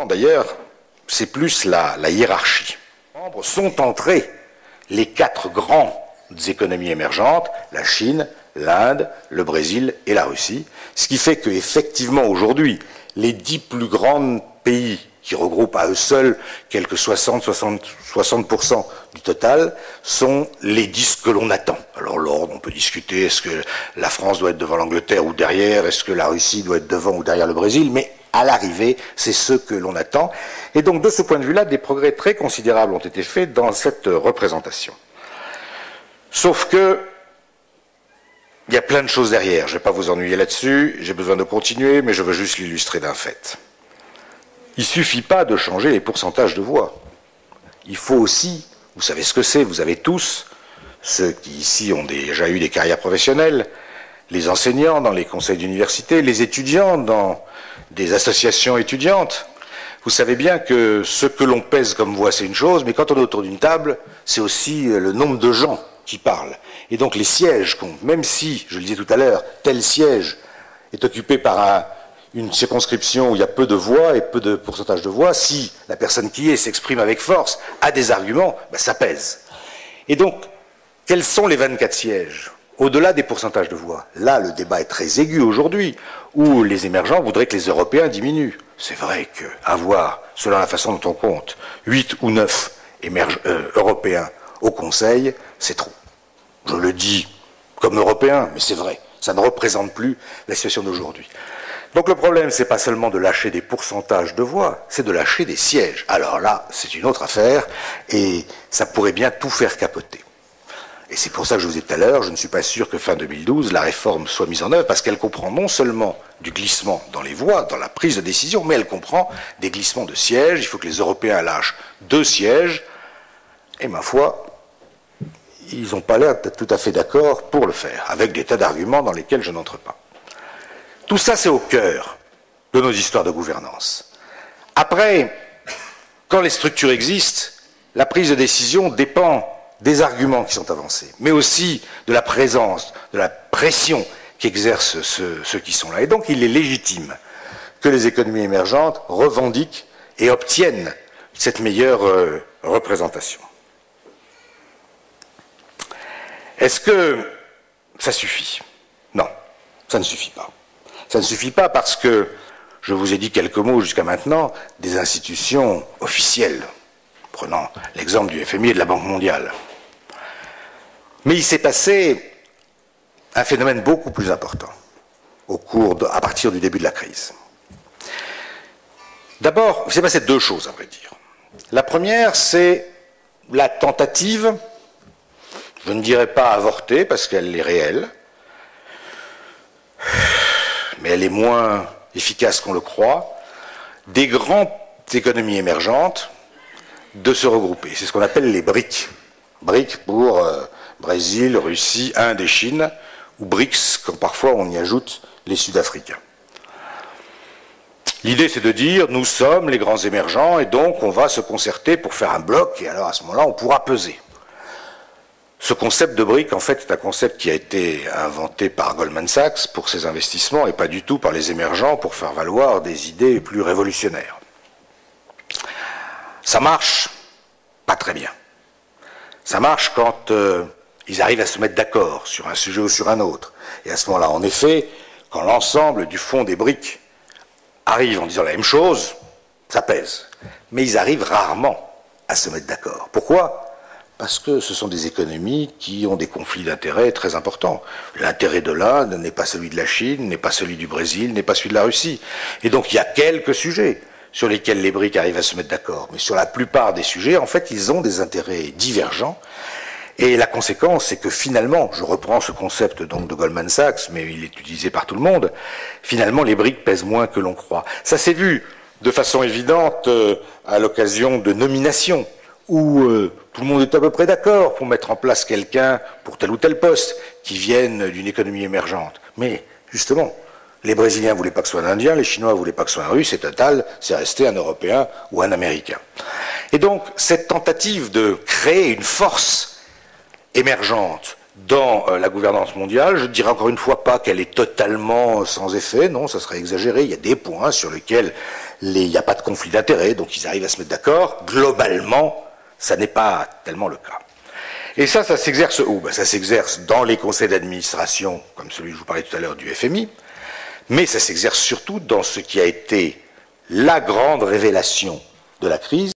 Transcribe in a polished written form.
D'ailleurs, c'est plus la hiérarchie. Les membres sont entrés les 4 grandes économies émergentes, la Chine, l'Inde, le Brésil et la Russie, ce qui fait qu'effectivement aujourd'hui, les 10 plus grands pays qui regroupent à eux seuls quelques 60% du total, sont les 10 que l'on attend. Alors l'ordre, on peut discuter, est-ce que la France doit être devant l'Angleterre ou derrière, est-ce que la Russie doit être devant ou derrière le Brésil, mais à l'arrivée, c'est ce que l'on attend. Et donc de ce point de vue-là, des progrès très considérables ont été faits dans cette représentation. Sauf que, il y a plein de choses derrière, je ne vais pas vous ennuyer là-dessus, j'ai besoin de continuer, mais je veux juste l'illustrer d'un fait. Il ne suffit pas de changer les pourcentages de voix. Il faut aussi, vous savez ce que c'est, vous avez tous, ceux qui ici ont déjà eu des carrières professionnelles, les enseignants dans les conseils d'université, les étudiants dans des associations étudiantes. Vous savez bien que ce que l'on pèse comme voix, c'est une chose, mais quand on est autour d'une table, c'est aussi le nombre de gens qui parlent. Et donc les sièges comptent, même si, je le disais tout à l'heure, tel siège est occupé par une circonscription où il y a peu de voix et peu de pourcentage de voix, si la personne qui est s'exprime avec force, a des arguments, ben ça pèse. Et donc, quels sont les 24 sièges au-delà des pourcentages de voix? Là, le débat est très aigu aujourd'hui, où les émergents voudraient que les Européens diminuent. C'est vrai qu'avoir, selon la façon dont on compte, 8 ou 9 Européens au Conseil, c'est trop. Je le dis comme Européen, mais c'est vrai, ça ne représente plus la situation d'aujourd'hui. Donc le problème, c'est pas seulement de lâcher des pourcentages de voix, c'est de lâcher des sièges. Alors là, c'est une autre affaire, et ça pourrait bien tout faire capoter. Et c'est pour ça que je vous ai dit tout à l'heure, je ne suis pas sûr que fin 2012, la réforme soit mise en œuvre, parce qu'elle comprend non seulement du glissement dans les voix, dans la prise de décision, mais elle comprend des glissements de sièges. Il faut que les Européens lâchent 2 sièges, et ma foi, ils n'ont pas l'air d'être tout à fait d'accord pour le faire, avec des tas d'arguments dans lesquels je n'entre pas. Tout ça, c'est au cœur de nos histoires de gouvernance. Après, quand les structures existent, la prise de décision dépend des arguments qui sont avancés, mais aussi de la présence, de la pression qu'exercent ceux qui sont là. Et donc, il est légitime que les économies émergentes revendiquent et obtiennent cette meilleure représentation. Est-ce que ça suffit? Non, ça ne suffit pas. Ça ne suffit pas parce que, je vous ai dit quelques mots jusqu'à maintenant, des institutions officielles, prenant l'exemple du FMI et de la Banque mondiale. Mais il s'est passé un phénomène beaucoup plus important à partir du début de la crise. D'abord, il s'est passé 2 choses, à vrai dire. La première, c'est la tentative, je ne dirais pas avortée parce qu'elle est réelle, mais elle est moins efficace qu'on le croit, des grandes économies émergentes de se regrouper. C'est ce qu'on appelle les BRIC. BRIC pour Brésil, Russie, Inde et Chine, ou BRICS, comme parfois on y ajoute les Sud-Africains. L'idée, c'est de dire, nous sommes les grands émergents, et donc on va se concerter pour faire un bloc, et alors à ce moment-là, on pourra peser. Ce concept de BRIC, en fait, est un concept qui a été inventé par Goldman Sachs pour ses investissements, et pas du tout par les émergents pour faire valoir des idées plus révolutionnaires. Ça marche pas très bien. Ça marche quand ils arrivent à se mettre d'accord sur un sujet ou sur un autre. Et à ce moment-là, en effet, quand l'ensemble du fond des BRIC arrive en disant la même chose, ça pèse. Mais ils arrivent rarement à se mettre d'accord. Pourquoi ? Parce que ce sont des économies qui ont des conflits d'intérêts très importants. L'intérêt de l'Inde n'est pas celui de la Chine, n'est pas celui du Brésil, n'est pas celui de la Russie. Et donc il y a quelques sujets sur lesquels les BRIC arrivent à se mettre d'accord. Mais sur la plupart des sujets, en fait, ils ont des intérêts divergents. Et la conséquence, c'est que finalement, je reprends ce concept donc de Goldman Sachs, mais il est utilisé par tout le monde, finalement les BRIC pèsent moins que l'on croit. Ça s'est vu de façon évidente à l'occasion de nominations, où tout le monde est à peu près d'accord pour mettre en place quelqu'un pour tel ou tel poste qui vienne d'une économie émergente. Mais justement, les Brésiliens ne voulaient pas que ce soit un Indien, les Chinois ne voulaient pas que ce soit un Russe, et total, c'est resté un Européen ou un Américain. Et donc, cette tentative de créer une force émergente dans la gouvernance mondiale. Je ne dirais encore une fois pas qu'elle est totalement sans effet, non, ça serait exagéré. Il y a des points sur lesquels il n'y a pas de conflit d'intérêts, donc ils arrivent à se mettre d'accord. Globalement, ça n'est pas tellement le cas. Et ça s'exerce où? Ça s'exerce dans les conseils d'administration, comme celui que je vous parlais tout à l'heure du FMI, mais ça s'exerce surtout dans ce qui a été la grande révélation de la crise,